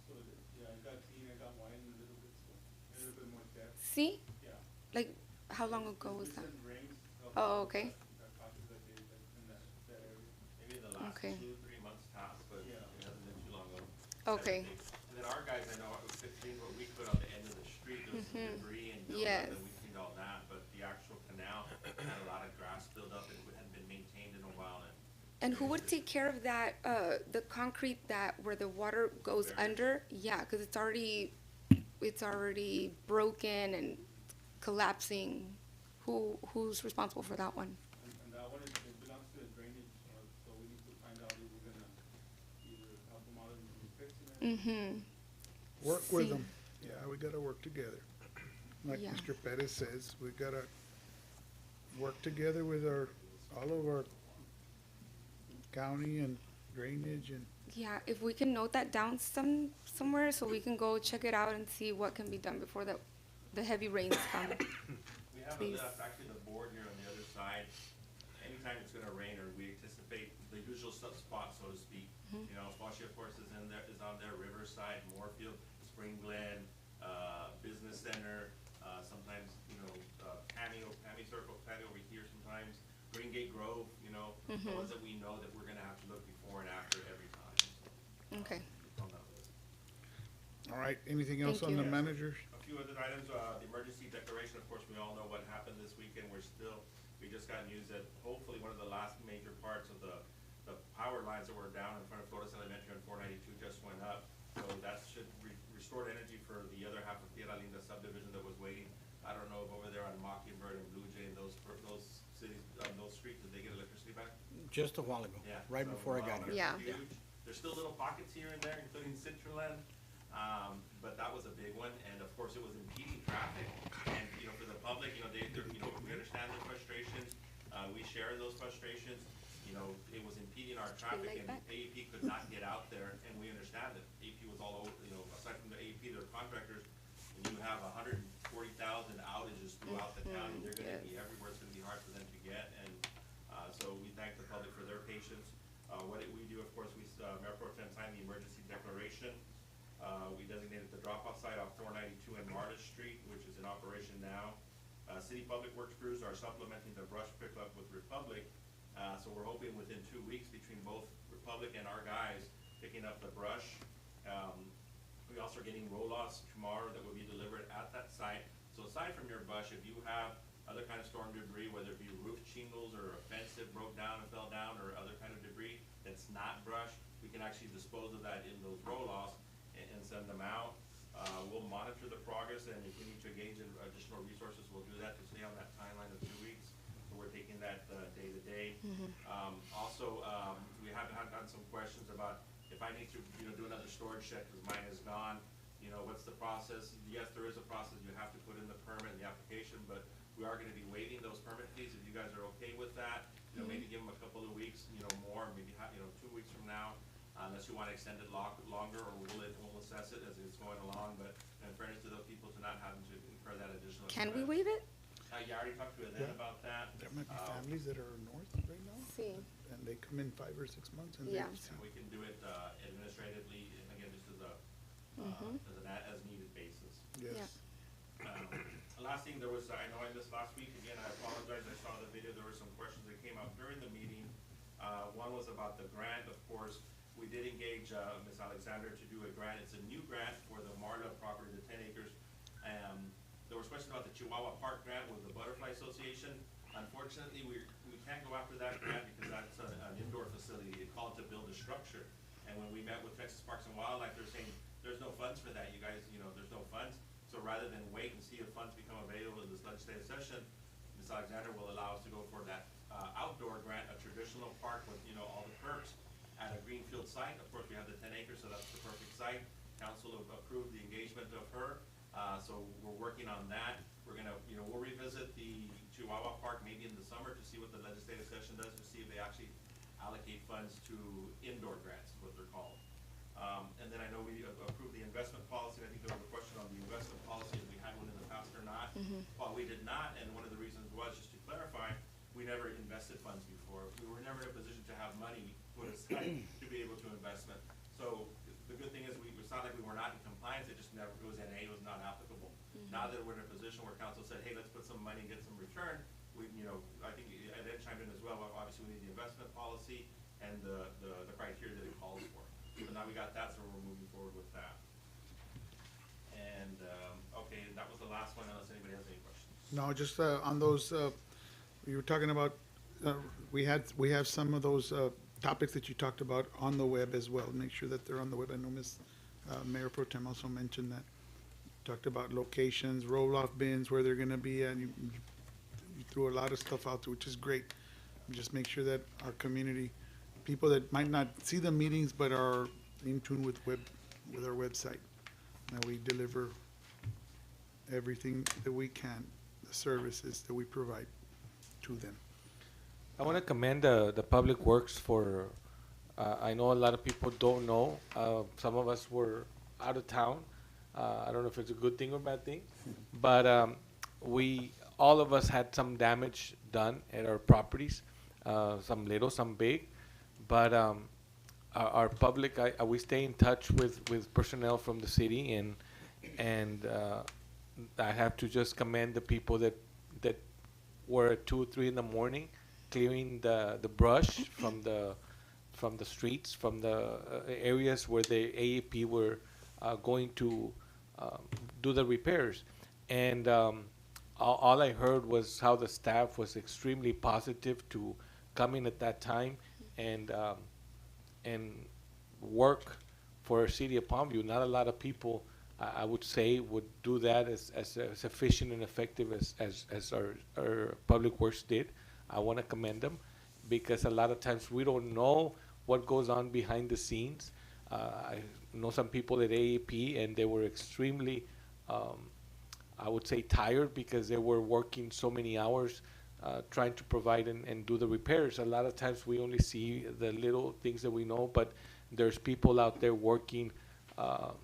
J: So, yeah, it got clean, it got widened a little bit, so a little bit more depth,
D: see?
J: yeah.
D: Like, how long ago was that?
J: Recent rains.
D: Oh, okay.
J: That causes that they, in that area.
E: Maybe in the last
D: Okay.
E: 2-3 months tops, but it
J: Yeah.
E: hasn't been too long ago.
D: Okay.
E: And then our guys, I know, it was 15, what we put on the end of the street, there was some debris and buildup,
D: Yes.
E: and we cleaned all that, but the actual canal had a lot of grass buildup and hadn't been maintained in a while,
D: And who would take care of that, the concrete that, where the water goes
E: Barriers.
D: under? Yeah, cause it's already broken and collapsing. Who's responsible for that one?
J: And that one, it belongs to the drainage, so we need to find out if we're gonna either help them out in fixing it.
D: Mm-hmm.
A: Work with
D: Sí.
A: them. Yeah, we gotta work together. Like
D: Yeah.
A: Mr. Pettis says, we gotta work together with all of our county and drainage and,
D: Yeah, if we can note that down somewhere so we can go check it out and see what can be done before the heavy rains come.
E: we have
D: Please.
E: actually the board here on the other side. Anytime it's gonna rain, or we anticipate the usual spot, so to speak. You know, Foshi, of course, is on there, Riverside, Moorfield, Spring Glen, Business Center, sometimes, Pammy Circle, over here sometimes, Green Gate Grove, the ones that we know that we're gonna have to look before and after every time.
D: Okay.
E: It's on that list.
A: all right, anything else
D: Thank
A: on the
D: you.
A: managers?
E: A few other items, the emergency declaration, of course, we all know what happened this weekend, we just got news that hopefully one of the last major parts of the power lines that were down in front of Flores Elementary on 492 just went up, so that should restore energy for the other half of Tierra Linda subdivision that was waiting. I don't know if over there on Mockingbird and Blue Jay and those cities, those streets, did they get electricity back?
G: Just a while ago,
E: Yeah.
G: right
E: so,
G: before I got
E: wow,
G: here.
D: Yeah.
E: that's huge. There's still little pockets here and there, including Citroen, but that was a big one, and of course, it was impeding traffic. And, for the public, we understand their frustrations, we share those frustrations. It was impeding our traffic,
D: like
E: and
D: that.
E: AEP could not get out there, and we understand that. AEP was all over, aside from the AEP, their contractors, and you have 140,000 outages throughout the county, they're gonna be everywhere, it's gonna be hard for them to get, and, so we thank the public for their patience. We do, of course, Mayor Pro Tem signed the emergency declaration. We designated the drop-off site off 492 and Marta Street, which is in operation now. City Public Works crews are supplementing the brush pickup with Republic, so we're hoping within 2 weeks between both Republic and our guys picking up the brush. We also are getting roll-offs tomorrow that will be delivered at that site. So aside from your brush, if you have other kind of storm debris, whether it be roof shingles or a fence that broke down and fell down, or other kind of debris that's not brush, we can actually dispose of that in those roll-offs and send them out. We'll monitor the progress, and if we need to engage in additional resources, we'll do that to stay on that timeline of 2 weeks. So we're taking that day to day. Also, we have gotten some questions about if I need to, do another storage shed because mine is gone. What's the process? Yes, there is a process. You have to put in the permit and the application, but we are going to be waiving those permit fees. If you guys are okay with that, maybe give them a couple of weeks, more, maybe 2 weeks from now, unless you want to extend it longer, or we'll assess it as it's going along. But in fairness to those people, to not having to incur that additional.
D: Can we
E: expense.
D: waive it?
E: Yeah, I already talked to Eden
A: Yeah.
E: about that.
A: There might be families that are north right now,
D: Sí.
A: and they come in 5 or 6 months and
D: Yeah.
E: We can do it administratively, and again, just as an as-needed basis.
A: Yes.
E: Um, Last thing, there was, I know I missed last week, again, I apologize, I saw the video, there were some questions that came up during the meeting. One was about the grant, of course, we did engage, Ms. Alexander to do a grant, it's a new grant for the Marla property, the 10 acres. There was questions about the Chihuahua Park grant with the Butterfly Association. Unfortunately, we can't go after that grant because that's an indoor facility, they call it to build a structure. And when we met with Texas Parks and Wildlife, they're saying, there's no funds for that, you guys, there's no funds. So rather than wait and see if funds become available in this legislative session, Ms. Alexander will allow us to go for that outdoor grant, a traditional park with, all the perks at a greenfield site. Of course, we have the 10 acres, so that's the perfect site. Council have approved the engagement of her, so we're working on that. We're gonna, we'll revisit the Chihuahua Park maybe in the summer to see what the legislative session does, to see if they actually allocate funds to indoor grants, is what they're called. And then I know we approved the investment policy. I think there was a question on the investment policy, if we had one in the past or not. Well, we did not, and one of the reasons was, just to clarify, we never invested funds before. We were never in a position to have money put aside to be able to investment. So the good thing is, it's not like we were not in compliance, it just never, it was NA, it was not applicable. Now that we're in a position where council said, hey, let's put some money and get some return, we, I think Ed chimed in as well, obviously we need the investment policy and the criteria that it calls for. So now we got that, so we're moving forward with that. And, okay, that was the last one, unless anybody has any questions.
A: No, just on those, you were talking about, we have some of those topics that you talked about on the web as well. Make sure that they're on the web. I know Mayor Pro Tem also mentioned that. Talked about locations, roll-off bins, where they're gonna be, and you threw a lot of stuff out there, which is great. Just make sure that our community, people that might not see the meetings but are in tune with our website, that we deliver everything that we can, the services that we provide to them.
C: I want to commend the Public Works for, I know a lot of people don't know, some of us were out of town. I don't know if it's a good thing or bad thing, but all of us had some damage done at our properties, some little, some big, but our public, we stay in touch with personnel from the city, and I have to just commend the people that were at 2 or 3 in the morning clearing the brush from the streets, from the areas where the AEP were going to do the repairs. And all I heard was how the staff was extremely positive to come in at that time and work for our city of Palmview. Not a lot of people, I would say, would do that as efficient and effective as our Public Works did. I want to commend them, because a lot of times we don't know what goes on behind the scenes. I know some people at AEP, and they were extremely, I would say, tired, because they were working so many hours trying to provide and do the repairs. A lot of times we only see the little things that we know, but there's people out there working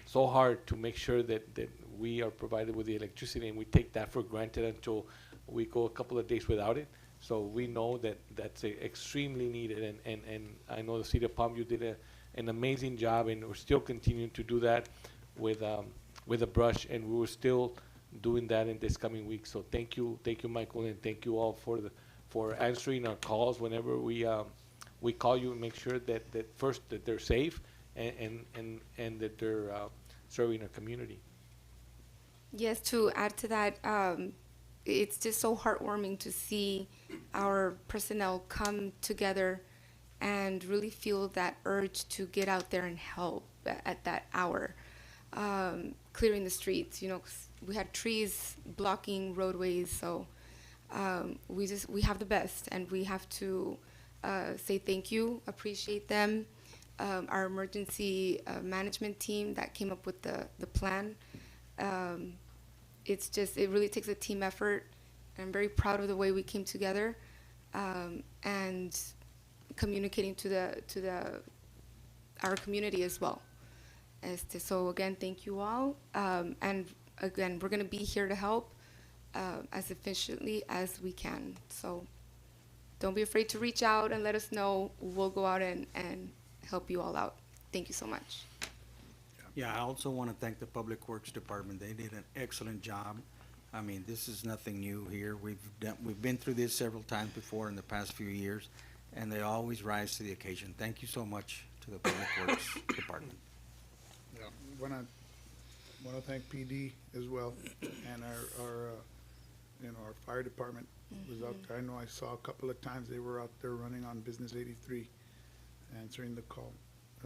C: so hard to make sure that we are provided with the electricity, and we take that for granted until we go a couple of days without it. So we know that that's extremely needed, and I know the city of Palmview did an amazing job, and we're still continuing to do that with a brush, and we were still doing that in this coming week. So thank you, Michael, and thank you all for answering our calls whenever we call you, and make sure that first that they're safe and that they're serving our community.
D: Yes, to add to that, it's just so heartwarming to see our personnel come together and really feel that urge to get out there and help at that hour, clearing the streets. 'Cause we had trees blocking roadways, so we have the best, and we have to say thank you, appreciate them. Our emergency management team that came up with the plan. It really takes a team effort. I'm very proud of the way we came together and communicating to our community as well. So again, thank you all. And again, we're going to be here to help as efficiently as we can. So don't be afraid to reach out and let us know. We'll go out and help you all out. Thank you so much.
G: Yeah, I also want to thank the Public Works Department. They did an excellent job. I mean, this is nothing new here. We've been through this several times before in the past few years, and they always rise to the occasion. Thank you so much to the Public Works Department.
A: Yeah, wanna thank PD as well, and our fire department was out there. I know I saw a couple of times they were out there running on Business 83, answering the call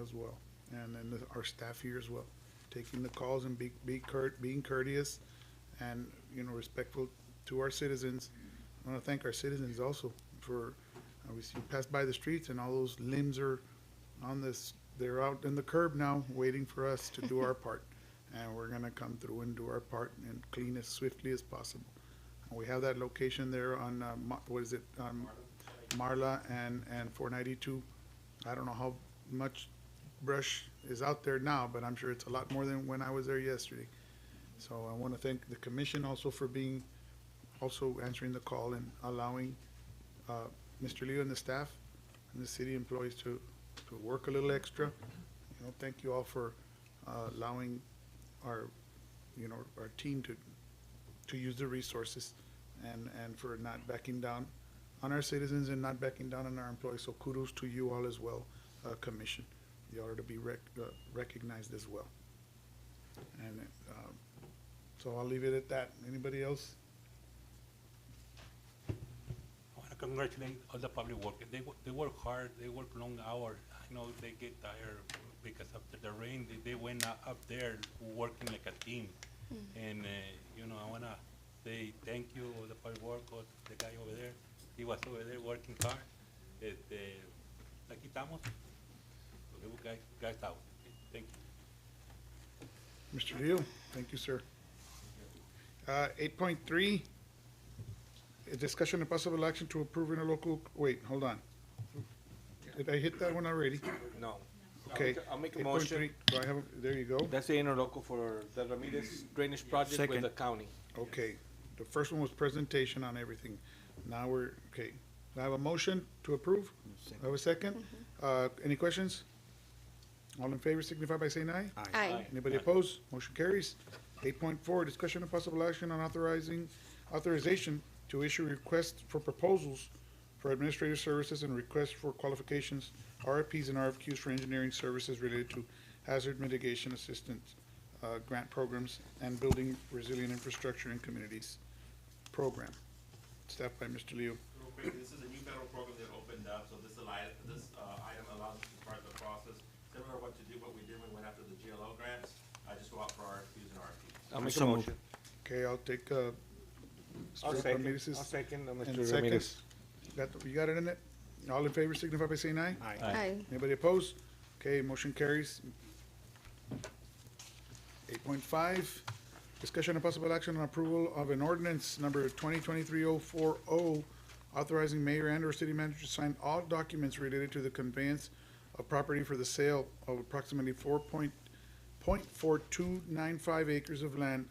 A: as well. And then our staff here as well, taking the calls and being courteous and, respectful to our citizens. I wanna thank our citizens also for, we see pass by the streets and all those limbs are on this, they're out in the curb now, waiting for us to do our part. And we're gonna come through and do our part and clean as swiftly as possible. And we have that location there on, Marla and 492. I don't know how much brush is out there now, but I'm sure it's a lot more than when I was there yesterday. So I want to thank the commission also for answering the call and allowing Mr. Leo and the staff and the city employees to work a little extra. Thank you all for allowing our team to use the resources and for not backing down on our citizens and not backing down on our employees. So kudos to you all as well, commission. You ought to be recognized as well. And so I'll leave it at that. Anybody else?
B: I want to congratulate all the public workers. They work hard, they work long hours. I know they get tired because after the rain, they went up there working like a team. And, I want to say thank you to the public workers, the guy over there. He was over there working hard. Aquí estamos. Guys out. Thank you.
A: Mr. Leo, thank you, sir. 8.3, a discussion and possible action to approve interlocal, wait, hold on. Did I hit that one already?
C: No.
A: Okay.
C: I'll make a
A: 8.3,
C: motion.
A: do I have, there you go.
C: That's the interlocal for the Ramirez drainage project with
G: Second.
C: the county.
A: Okay, the first one was presentation on everything. Now okay. Do I have a motion to approve? Do I have a second? Any questions? All in favor signify by saying aye.
D: Aye.
A: Anybody opposed? Motion carries. 8.4, discussion and possible action on authorization to issue requests for proposals for administrative services and requests for qualifications, RFPs and RFQs for engineering services related to hazard mitigation assistance, grant programs, and building resilient infrastructure in communities program. Staffed by Mr. Leo.
E: Real quick, this is a new federal program that opened up, so this item allows us to start the process, similar to what we did when we went after the GLO grants. I just go out for RFQs and RFPs.
C: I'll make a
G: So moved.
C: motion.
A: Okay, I'll take,
C: I'll
A: Mr.
C: second,
A: Ramirez's-
C: I'll second
A: and
C: Mr.
A: second.
C: Ramirez.
A: You got it in it? All in favor signify by saying aye.
D: Aye.
A: Anybody opposed? Okay, motion carries. 8.5, discussion and possible action on approval of an ordinance number 2023-040, authorizing mayor and/or city manager to sign all documents related to the conveyance of property for the sale of approximately 4.4295 acres of land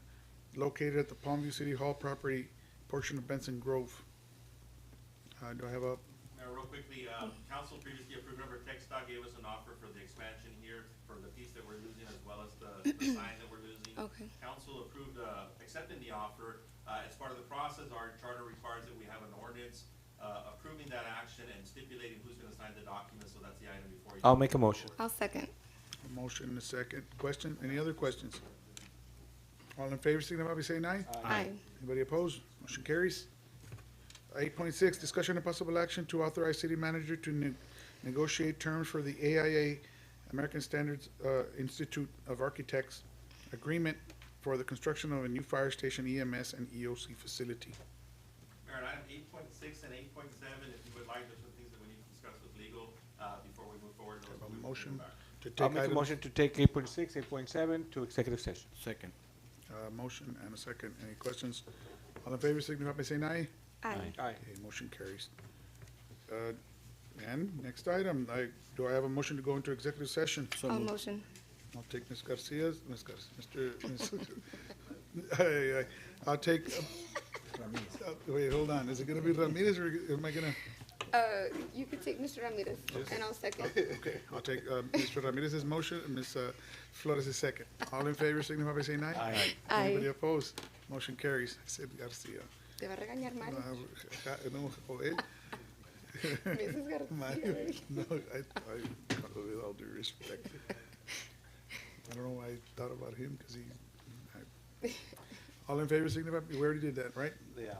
A: located at the Palmview City Hall property portion of Benson Grove. Do I have a,
E: Now, real quickly, council previously approved, remember, TechStop gave us an offer for the expansion here for the piece that we're losing as well as the sign that we're losing.
D: Okay.
E: Council approved, accepting the offer. As part of the process, our charter requires that we have an ordinance approving that action and stipulating who's gonna sign the document, so that's the item before you.
C: I'll make a motion.
D: I'll second.
A: a motion and a second? Question? Any other questions? All in favor signify by saying aye.
D: Aye.
A: Anybody opposed? Motion carries. 8.6, discussion and possible action to authorize city manager to negotiate terms for the AIA, American Standards Institute of Architects, agreement for the construction of a new fire station EMS and EOC facility.
E: Mayor, item 8.6 and 8.7, if you would like, there's some things that we need to discuss with legal, before we move forward. Those
A: Have
E: we
A: a
E: will
A: motion
E: bring back.
A: to
C: I'll
A: take
C: make a
A: items.
C: motion to take 8.6, 8.7 to executive session.
G: Second.
A: Motion and a second. Any questions? All in favor signify by saying aye.
D: Aye.
C: Aye.
A: Okay, motion carries. And next item, do I have a motion to go into executive session?
G: So
D: I'll
G: moved.
D: motion.
A: I'll take Ms. Garcia's, I'll take, wait, hold on, is it gonna be Ramirez or am I gonna?
D: You can take Mr. Ramirez, and I'll second.
A: Okay, I'll take Mr. Ramirez's motion and Ms. Flores' second. All in favor, signify by saying aye.
C: Aye.
D: Aye.
A: Anybody opposed? Motion carries. I said Garcia.
D: Te va a regañar Mario.
A: No, o él.
D: Mrs. Garcia.
A: Mario. No, with all due respect. I don't know why I thought about him, because all in favor, signify, we already did that, right?
G: Yeah.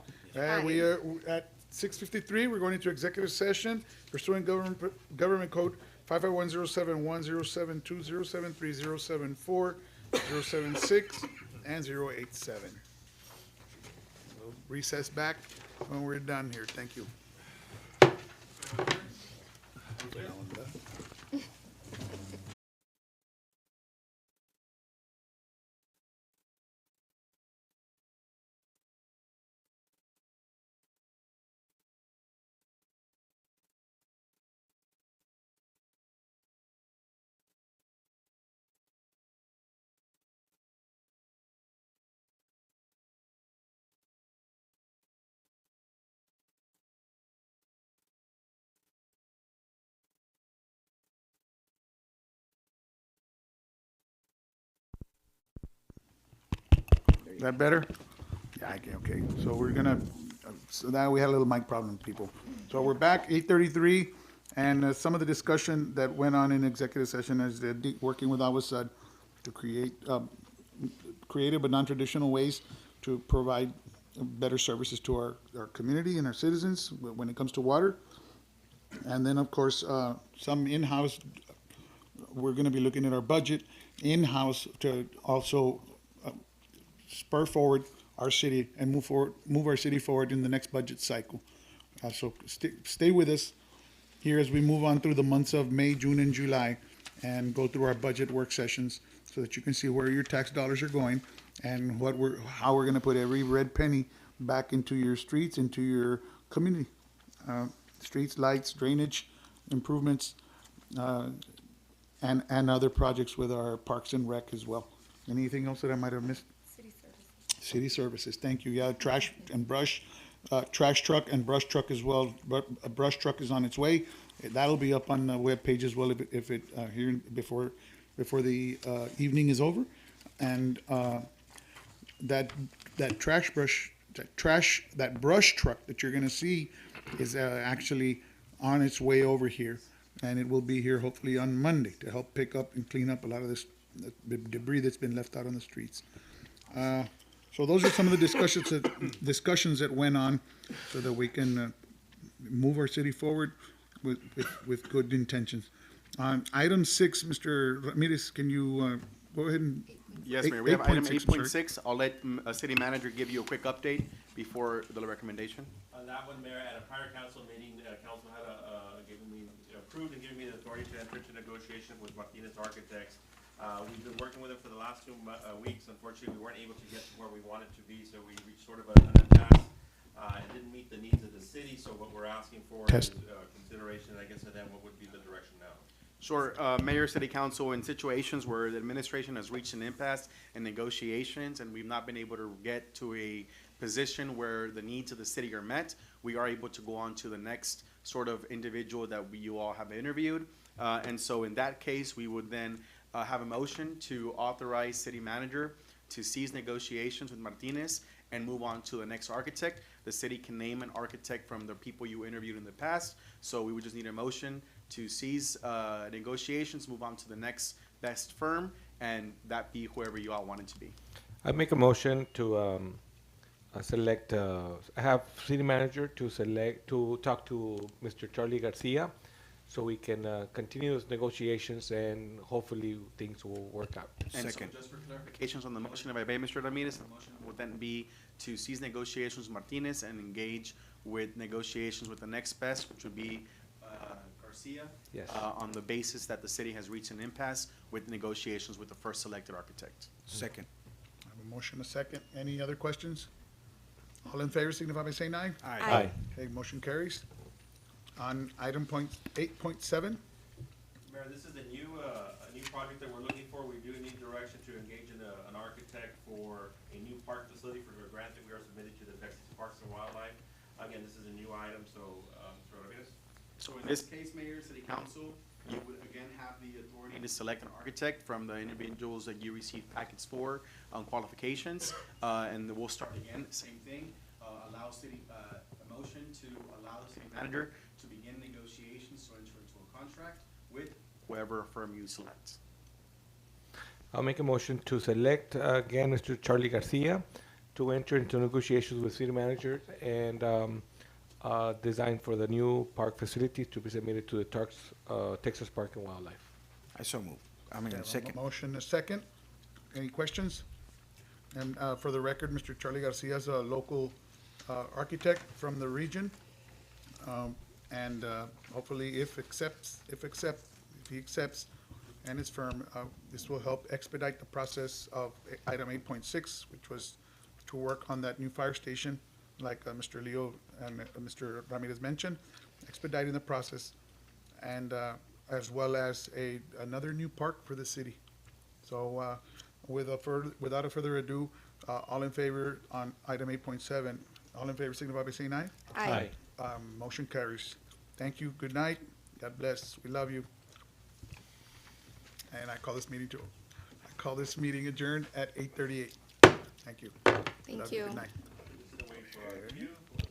A: We are at 6:53, we're going into executive session pursuant Government Code 551071072, 073, 074, 076, and 087. We'll recess back when we're done here. Thank you. Is that better? Yeah, okay. So we're gonna, so now we had a little mic problem, people. So we're back, 8:33, and some of the discussion that went on in executive session is working with Awasad to create creative but non-traditional ways to provide better services to our community and our citizens when it comes to water. And then, of course, some in-house, we're gonna be looking at our budget in-house to also spur forward our city and move our city forward in the next budget cycle. So stay with us here as we move on through the months of May, June, and July, and go through our budget work sessions so that you can see where your tax dollars are going and how we're going to put every red penny back into your streets, into your community. Streets, lights, drainage improvements, and other projects with our parks and rec as well. Anything else that I might have missed? City services, thank you. Yeah, trash and brush, trash truck and brush truck as well. But a brush truck is on its way. That'll be up on the webpage as well if it here before the evening is over. And that brush truck that you're gonna see is actually on its way over here, and it will be here hopefully on Monday to help pick up and clean up a lot of this debris that's been left out on the streets. So those are some of the discussions that went on so that we can move our city forward with good intentions. Item 6, Mr. Ramirez, can you go ahead and?
K: Yes, Mayor, we have item
A: 8.6, I'm sorry.
K: 8.6. I'll let City Manager give you a quick update before the recommendation.
E: On that one, Mayor, at a prior council meeting, council had approved and given me the authority to enter into negotiation with Martinez Architects. We've been working with them for the last 2 weeks. Unfortunately, we weren't able to get to where we wanted to be, so we reached sort of an impasse. It didn't meet the needs of the city, so what we're asking for is consideration, I guess, and then what would be the direction now?
K: Sure, Mayor, City Council, in situations where the administration has reached an impasse in negotiations and we've not been able to get to a position where the needs of the city are met, we are able to go on to the next sort of individual that you all have interviewed. And so in that case, we would then have a motion to authorize City Manager to cease negotiations with Martinez and move on to the next architect. The city can name an architect from the people you interviewed in the past, so we would just need a motion to cease negotiations, move on to the next best firm, and that be whoever you all want it to be.
C: I make a motion to select, have city manager to talk to Mr. Charlie Garcia, so we can continue those negotiations and hopefully things will work out.
K: And so just for clarifications on the motion, if I may, Mr. Ramirez, the motion would then be to cease negotiations with Martinez and engage with negotiations with the next best, which would be Garcia.
C: Yes.
K: On the basis that the city has reached an impasse with negotiations with the first selected architect.
G: Second.
A: I have a motion, a second. Any other questions? All in favor signify by saying aye.
C: Aye.
A: Okay, motion carries. On item 8.7,
E: Mayor, this is a new project that we're looking for. We do need direction to engage in an architect for a new park facility for a grant that we are submitted to the Texas Parks and Wildlife. Again, this is a new item, so, Mr. Ramirez?
K: So in this case, Mayor, City Council, You would again have the authority to select an architect from the individuals that you receive packets for on qualifications. And we'll start again, same thing, allow city, a motion to allow the city manager to begin negotiations to enter into a contract with whoever firm you select.
C: I'll make a motion to select again Mr. Charlie Garcia to enter into negotiations with city manager and design for the new park facilities to be submitted to the Texas Park and Wildlife.
G: I so move. I mean,
A: We have a
G: second.
A: motion, a second. Any questions? And for the record, Mr. Charlie Garcia is a local architect from the region. And hopefully if he accepts and his firm, this will help expedite the process of item 8.6, which was to work on that new fire station, like Mr. Leo and Mr. Ramirez mentioned, expediting the process, and as well as another new park for the city. So without a further ado, all in favor on item 8.7, all in favor signify by saying aye.
C: Aye.
A: Motion carries. Thank you, good night, God bless, we love you. And I call this meeting adjourned at 8:38. Thank you.
D: Thank
A: Love
D: you.
A: Good night.
E: Just gonna wait for our cue.